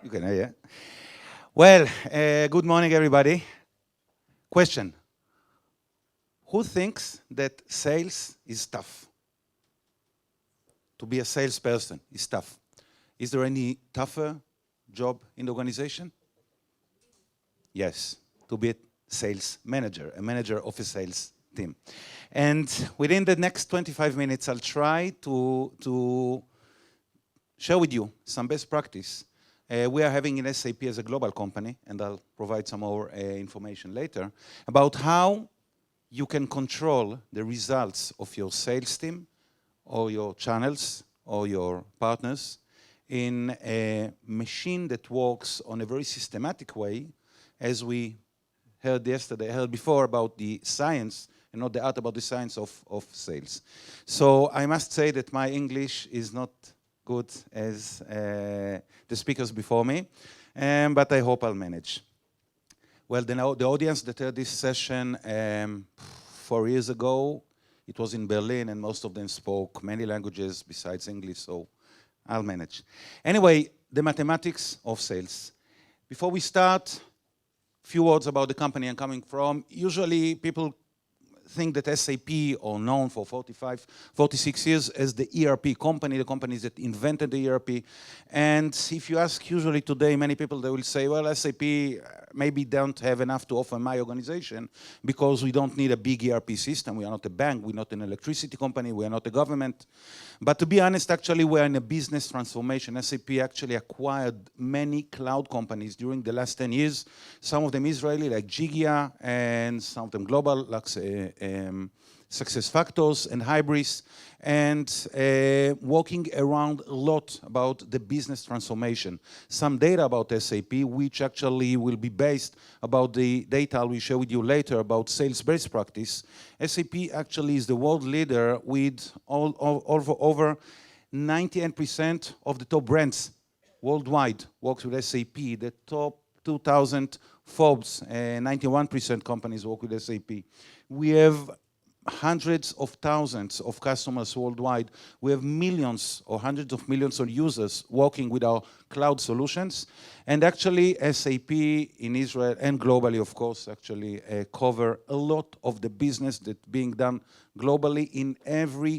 You can, yeah. Well, good morning, everybody. Question. Who thinks that sales is tough? To be a salesperson is tough. Is there any tougher job in the organization? Yes, to be a sales manager, a manager of a sales team. And within the next 25 minutes, I'll try to share with you some best practice. We are having in SAP as a global company, and I'll provide some more information later, about how you can control the results of your sales team or your channels or your partners in a machine that works on a very systematic way, as we heard before about the science and not the art, about the science of sales. So I must say that my English is not good as the speakers before me, but I hope I'll manage. Well, the audience that heard this session 4 years ago, it was in Berlin, and most of them spoke many languages besides English, so I'll manage. Anyway, the mathematics of sales. Before we start, few words about the company I'm coming from. Usually people think that SAP are known for 45, 46 years as the ERP company, the companies that invented the ERP. And if you ask usually today, many people, they will say, well, SAP maybe don't have enough to offer my organization because we don't need a big ERP system. We are not a bank, we're not an electricity company, we are not a government. But to be honest, actually, we're in a business transformation. SAP actually acquired many cloud companies during the last 10 years. Some of them Israeli, like Gigia, and some of them global, like SuccessFactors and Hybris, and walking around a lot about the business transformation. Some data about SAP, which actually will be based about the data I will share with you later about sales best practice. SAP actually is the world leader with over 98% of the top brands worldwide works with SAP. The top 2,000 Forbes, 91% companies work with SAP. We have hundreds of thousands of customers worldwide. We have millions or hundreds of millions of users working with our cloud solutions. And actually, SAP in Israel and globally, of course, actually cover a lot of the business that's being done globally in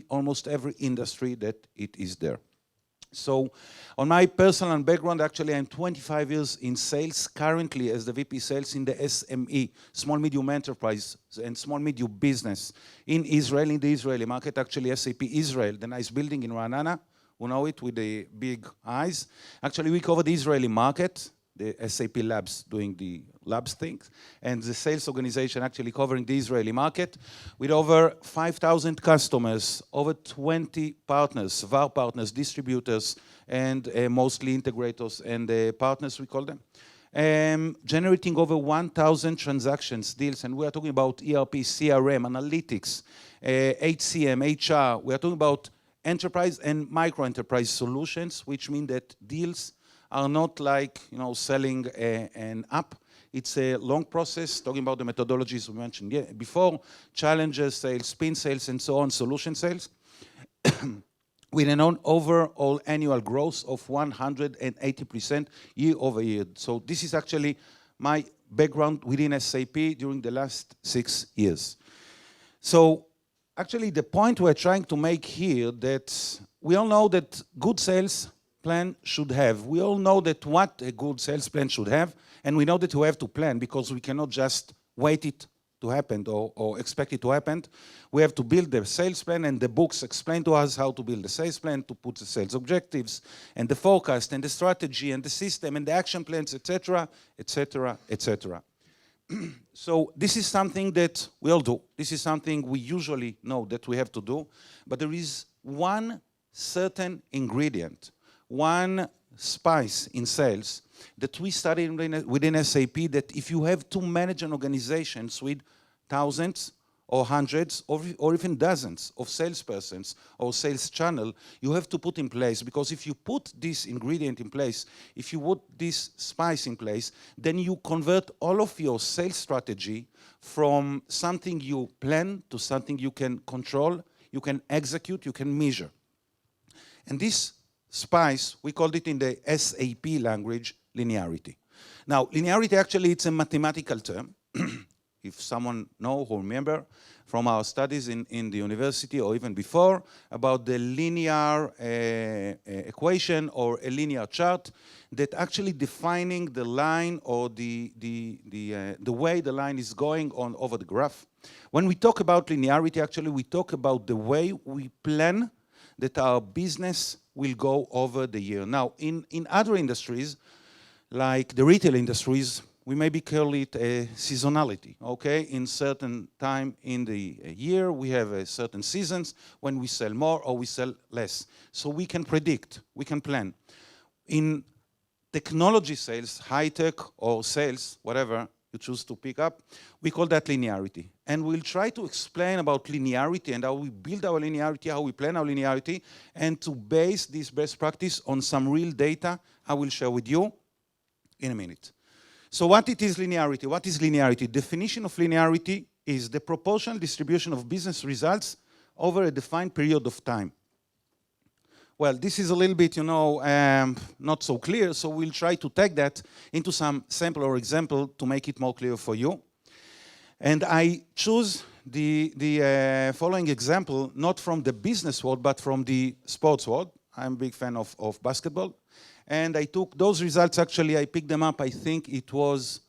almost every industry that it is there. So on my personal background, actually, I'm 25 years in sales, currently as the VP Sales in the SME, Small Medium Enterprise and Small Medium Business in Israel, in the Israeli market. Actually, SAP Israel, the nice building in Ra'anana, who know it with the big eyes. Actually, we cover the Israeli market, the SAP Labs doing the labs things, and the sales organization actually covering the Israeli market with over 5,000 customers, over 20 partners, VAR partners, distributors, and mostly integrators and partners, we call them. Generating over 1,000 transactions, deals, and we are talking about ERP, CRM, analytics, HCM, HR. We are talking about enterprise and micro-enterprise solutions, which mean that deals are not like, selling an app. It's a long process, talking about the methodologies we mentioned before, challenges sales, spin sales, and so on, solution sales, with an overall annual growth of 180% year over year. So this is actually my background within SAP during the last 6 years. So actually the point we're trying to make here, that we all know that good sales plan should have. We all know that what a good sales plan should have, and we know that we have to plan because we cannot just wait it to happen or expect it to happen. We have to build the sales plan, and the books explain to us how to build the sales plan, to put the sales objectives, and the forecast, and the strategy, and the system, and the action plans, etc., etc., etc. So this is something that we all do. This is something we usually know that we have to do, but there is one certain ingredient, one spice in sales that we studied within SAP, that if you have to manage an organization with thousands or hundreds or even dozens of salespersons or sales channel, you have to put in place. Because if you put this ingredient in place, if you put this spice in place, then you convert all of your sales strategy from something you plan to something you can control, you can execute, you can measure. And this spice, we called it in the SAP language, linearity. Now, linearity actually, it's a mathematical term. If someone know or remember from our studies in the university or even before about the linear equation or a linear chart that actually defining the line or the way the line is going on over the graph. When we talk about linearity, actually we talk about the way we plan that our business will go over the year. Now, in other industries, like the retail industries, we maybe call it a seasonality, okay? In certain time in the year, we have certain seasons when we sell more or we sell less. So we can predict, we can plan. In technology sales, high-tech or sales, whatever you choose to pick up, we call that linearity. And we'll try to explain about linearity and how we build our linearity, how we plan our linearity, and to base this best practice on some real data I will share with you in a minute. So what it is linearity? What is linearity? Definition of linearity is the proportional distribution of business results over a defined period of time. Well, this is a little bit, not so clear, so we'll try to take that into some sample or example to make it more clear for you. And I choose the following example, not from the business world, but from the sports world. I'm a big fan of basketball. And I took those results, actually, I picked them up, I think it was,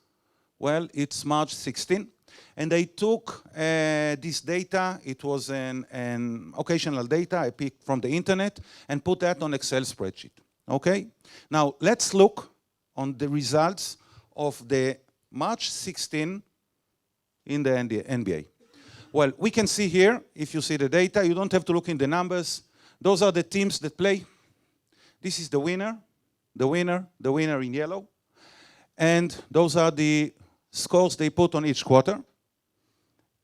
well, it's March 16. And I took this data, it was an occasional data I picked from the internet and put that on Excel spreadsheet, okay? Now, let's look on the results of the March 16 in the NBA. Well, we can see here, if you see the data, you don't have to look in the numbers. Those are the teams that play. This is the winner. The winner in yellow. And those are the scores they put on each quarter.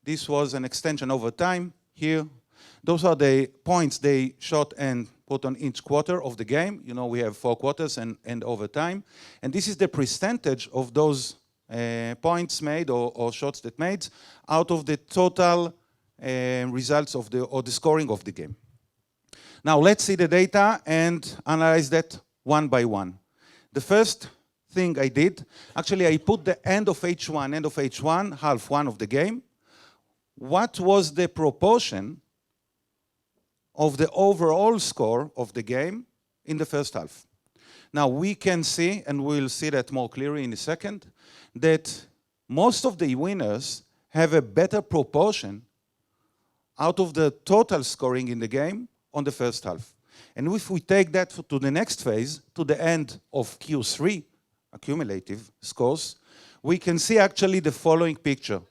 This was an extension over time here. Those are the points they shot and put on each quarter of the game. You know, we have 4 quarters and overtime. And this is the percentage of those points made or shots that made out of the total results of the scoring of the game. Now let's see the data and analyze that one by one. The first thing I did, actually I put the end of H1, half one of the game. What was the proportion of the overall score of the game in the first half? Now we can see, and we'll see that more clearly in a second, that most of the winners have a better proportion out of the total scoring in the game on the first half. And if we take that to the next phase, to the end of Q3, accumulative scores, we can see actually the following picture.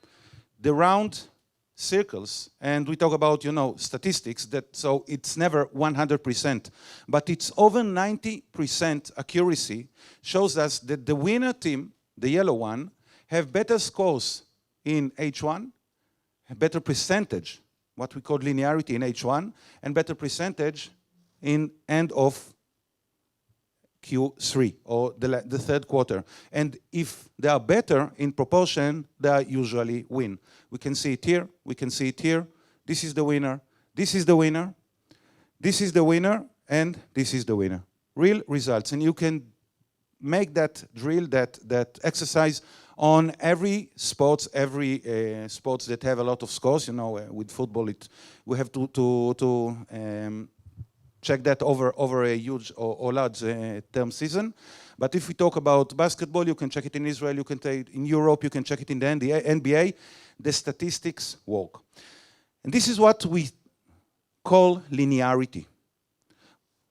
The round circles, and we talk about, statistics, so it's never 100%, but it's over 90% accuracy, shows us that the winner team, the yellow one, have better scores in H1, a better percentage, what we call linearity in H1, and better percentage in end of Q3, or the third quarter. And if they are better in proportion, they usually win. We can see it here, we can see it here. This is the winner, this is the winner, this is the winner, and this is the winner. Real results. And you can make that drill, that exercise on every sports, sports that have a lot of scores. With football, we have to check that over a huge or large term season. But if we talk about basketball, you can check it in Israel, you can take it in Europe, you can check it in the NBA. The statistics work. And this is what we call linearity.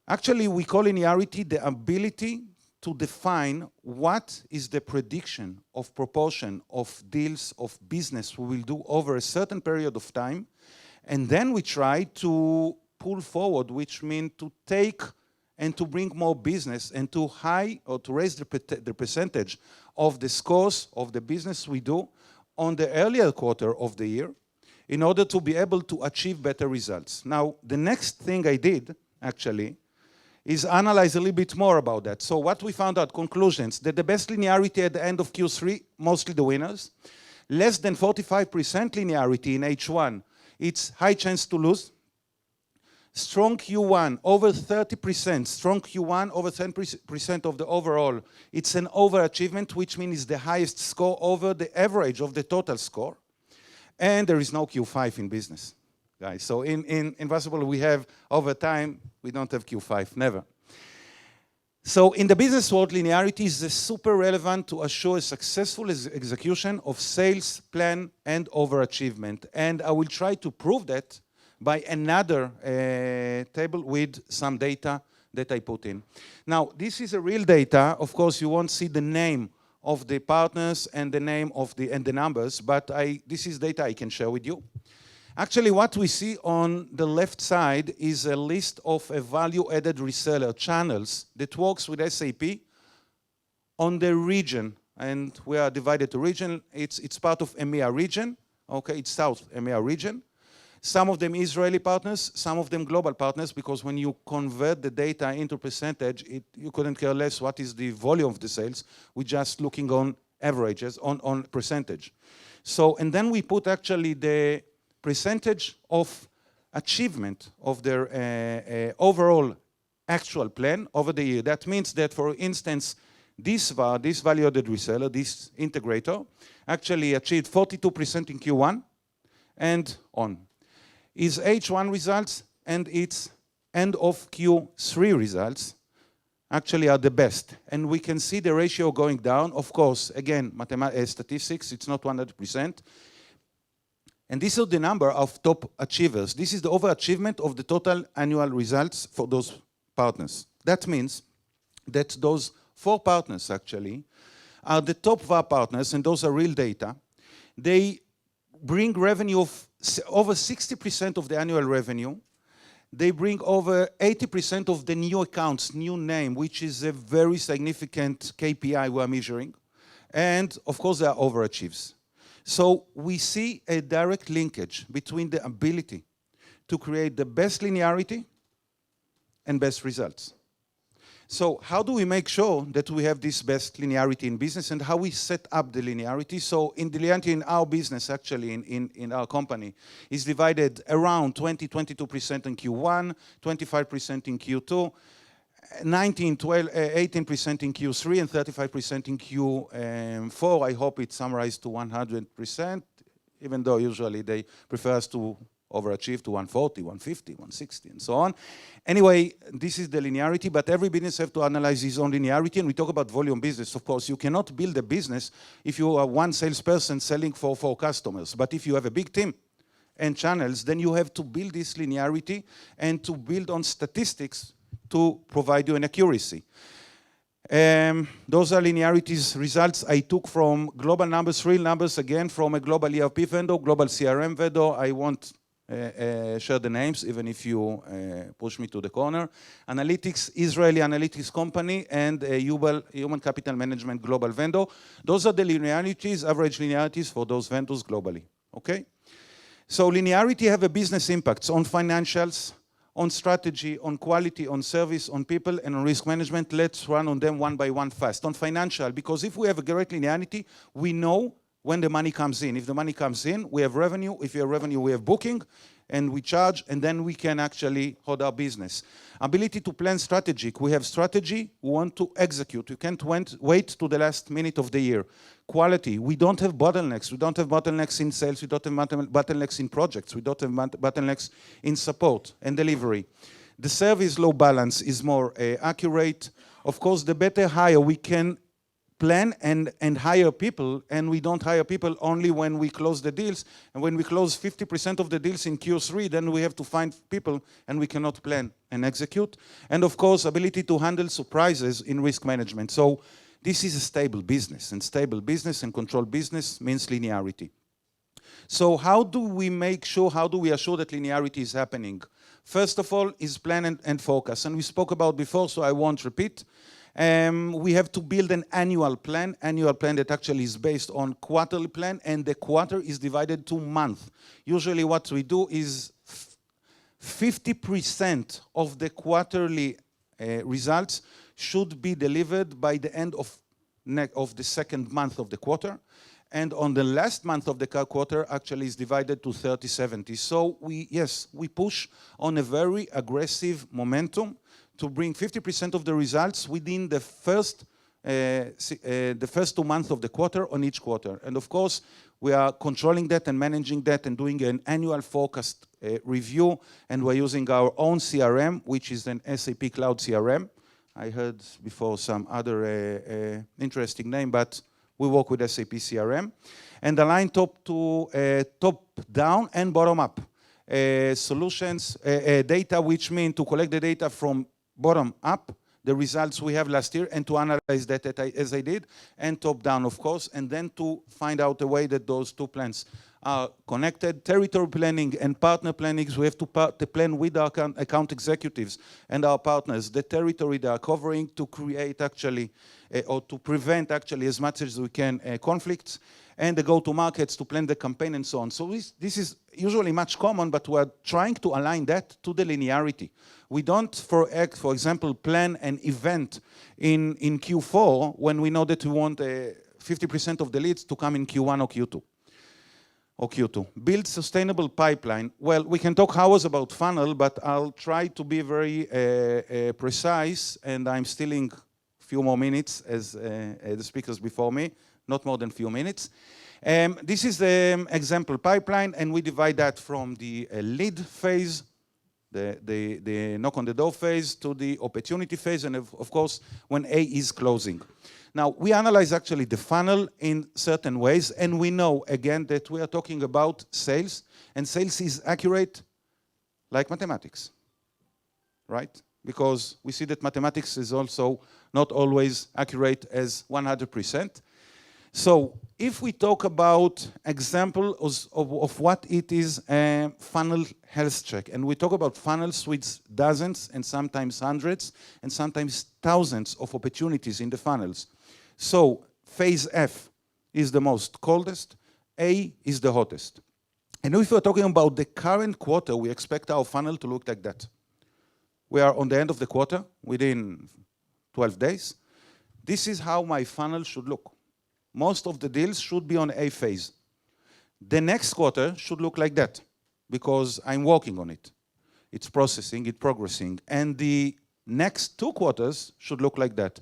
Actually, we call linearity the ability to define what is the prediction of proportion of deals of business we will do over a certain period of time. And then we try to pull forward, which means to take and to bring more business and to raise the percentage of the scores of the business we do on the earlier quarter of the year in order to be able to achieve better results. Now, the next thing I did, actually, is analyze a little bit more about that. So what we found out, conclusions, that the best linearity at the end of Q3, mostly the winners, less than 45% linearity in H1, it's high chance to lose. Strong Q1, over 30%. Strong Q1, over 10% of the overall. It's an overachievement, which means it's the highest score over the average of the total score. And there is no Q5 in business, guys. So in Impossible, we have over time, we don't have Q5, never. So in the business world, linearity is super relevant to assure a successful execution of sales plan and overachievement. And I will try to prove that by another table with some data that I put in. Now, this is a real data. Of course, you won't see the name of the partners and the name of the numbers, but this is data I can share with you. Actually, what we see on the left side is a list of value-added reseller channels that works with SAP on the region, and we are divided to region. It's part of EMEA region. Okay, it's South EMEA region. Some of them Israeli partners, some of them global partners, because when you convert the data into percentage, you couldn't care less what is the volume of the sales. We're just looking on averages, on percentage. So, and then we put actually the percentage of achievement of their overall actual plan over the year. That means that, for instance, this value-added reseller, this integrator, actually achieved 42% in Q1 and on. Its H1 results and its end of Q3 results actually are the best. And we can see the ratio going down. Of course, again, statistics, it's not 100%. And this is the number of top achievers. This is the overachievement of the total annual results for those partners. That means that those 4 partners actually are the top VAR partners, and those are real data. They bring revenue of over 60% of the annual revenue. They bring over 80% of the new accounts, new name, which is a very significant KPI we are measuring. And of course, they are overachieves. So we see a direct linkage between the ability to create the best linearity and best results. So how do we make sure that we have this best linearity in business, and how we set up the linearity? So in the linearity in our business, actually in our company, is divided around 22% in Q1, 25% in Q2, 18% in Q3, and 35% in Q4. I hope it's summarized to 100%, even though usually they prefer us to overachieve to 140, 150, 160, and so on. Anyway, this is the linearity, but every business has to analyze his own linearity, and we talk about volume business. Of course, you cannot build a business if you are one salesperson selling for 4 customers. But if you have a big team and channels, then you have to build this linearity and to build on statistics to provide you an accuracy. Those are linearities results I took from global numbers, real numbers, again, from a global ERP vendor, global CRM vendor. I won't share the names, even if you push me to the corner. Analytics, Israeli analytics company, and a human capital management global vendor. Those are the linearities, average linearities for those vendors globally, okay? So linearity have a business impact on financials, on strategy, on quality, on service, on people, and on risk management. Let's run on them one by one fast. On financial, because if we have a great linearity, we know when the money comes in. If the money comes in, we have revenue. If we have revenue, we have booking, and we charge, and then we can actually hold our business. Ability to plan strategic. We have strategy, we want to execute. You can't wait to the last minute of the year. Quality, we don't have bottlenecks. We don't have bottlenecks in sales. We don't have bottlenecks in projects. We don't have bottlenecks in support and delivery. The service low balance is more accurate. Of course, the better hire we can plan and hire people, and we don't hire people only when we close the deals. And when we close 50% of the deals in Q3, then we have to find people, and we cannot plan and execute. And of course, ability to handle surprises in risk management. So this is a stable business, and stable business and controlled business means linearity. So how do we make sure, how do we assure that linearity is happening? First of all is plan and focus, and we spoke about before, so I won't repeat. We have to build an annual plan that actually is based on quarterly plan, and the quarter is divided to month. Usually what we do is 50% of the quarterly results should be delivered by the end of the second month of the quarter, and on the last month of the quarter actually is divided to 30/70. So we push on a very aggressive momentum to bring 50% of the results within the first 2 months of the quarter on each quarter. And of course, we are controlling that and managing that and doing an annual forecast review, and we're using our own CRM, which is an SAP Cloud CRM. I heard before some other interesting name, but we work with SAP CRM. And align top-down and bottom-up solutions, data, which mean to collect the data from bottom-up, the results we have last year, and to analyze that as I did, and top-down, of course, and then to find out a way that those two plans are connected. Territory planning and partner planning, we have to plan with our account executives and our partners the territory they are covering to create actually, or to prevent actually as much as we can conflicts, and the go-to-markets to plan the campaign and so on. So this is usually much common, but we're trying to align that to the linearity. We don't, for example, plan an event in Q4 when we know that we want 50% of the leads to come in Q1 or Q2. Build sustainable pipeline. Well, we can talk hours about funnel, but I'll try to be very precise, and I'm stealing a few more minutes as the speakers before me, not more than a few minutes. This is the example pipeline, and we divide that from the lead phase, the knock on the door phase, to the opportunity phase, and of course, when A is closing. Now, we analyze actually the funnel in certain ways, and we know, again, that we are talking about sales, and sales is accurate like mathematics, right? Because we see that mathematics is also not always accurate as 100%. So if we talk about examples of what it is a funnel health check, and we talk about funnels with dozens and sometimes hundreds and sometimes thousands of opportunities in the funnels. So phase F is the most coldest, A is the hottest. And if we're talking about the current quarter, we expect our funnel to look like that. We are on the end of the quarter, within 12 days. This is how my funnel should look. Most of the deals should be on A phase. The next quarter should look like that, because I'm working on it. It's processing, it's progressing. And the next 2 quarters should look like that.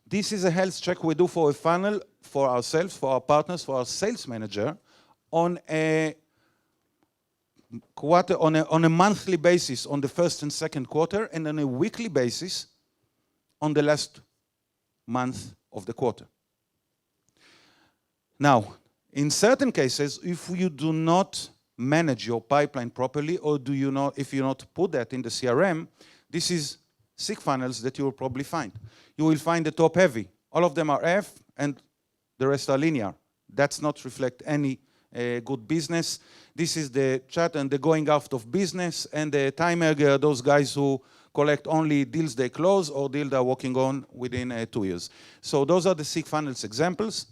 This is a health check we do for a funnel, for ourselves, for our partners, for our sales manager, on a quarter, on a monthly basis, on the first and second quarter, and on a weekly basis, on the last month of the quarter. Now, in certain cases, if you do not manage your pipeline properly, or if you not put that in the CRM, this is sick funnels that you will probably find. You will find the top heavy. All of them are F, and the rest are linear. That's not reflect any good business. This is the chat and the going out of business, and the timer, those guys who collect only deals they close or deals they're working on within 2 years. So those are the sick funnels examples.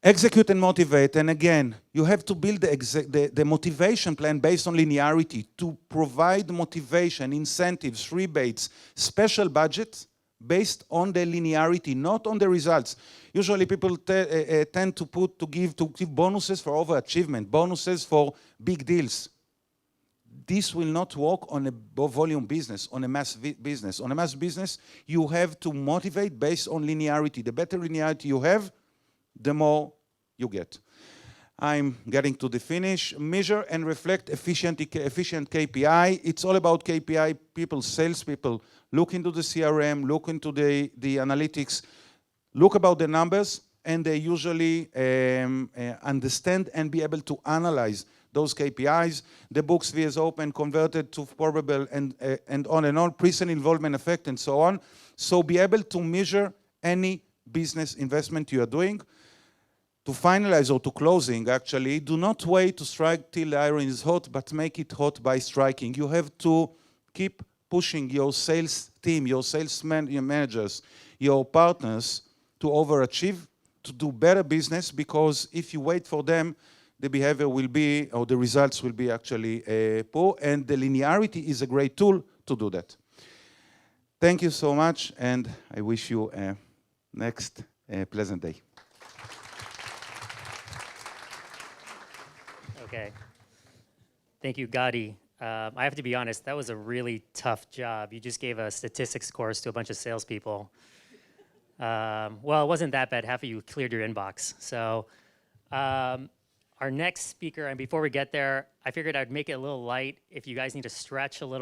Execute and motivate, and again, you have to build the motivation plan based on linearity to provide motivation, incentives, rebates, special budgets based on the linearity, not on the results. Usually people tend to give bonuses for overachievement, bonuses for big deals. This will not work on a volume business, on a mass business. On a mass business, you have to motivate based on linearity. The better linearity you have, the more you get. I'm getting to the finish. Measure and reflect efficient KPI. It's all about KPI. Salespeople, look into the CRM, look into the analytics, look about the numbers, and they usually understand and be able to analyze those KPIs. The books VS Open, converted to probable, and on, pre-sale involvement effect, and so on. So be able to measure any business investment you are doing. To finalize or to closing, actually, do not wait to strike till the iron is hot, but make it hot by striking. You have to keep pushing your sales team, your your managers, your partners to overachieve, to do better business, because if you wait for them, the behavior will be, or the results will be actually poor, and the linearity is a great tool to do that. Thank you so much, and I wish you a next pleasant day. Okay. Thank you, Gadi. I have to be honest, that was a really tough job. You just gave a statistics course to a bunch of salespeople. Well, it wasn't that bad. Half of you cleared your inbox. So our next speaker, and before we get there, I figured I'd make it a little light. If you guys need to stretch a little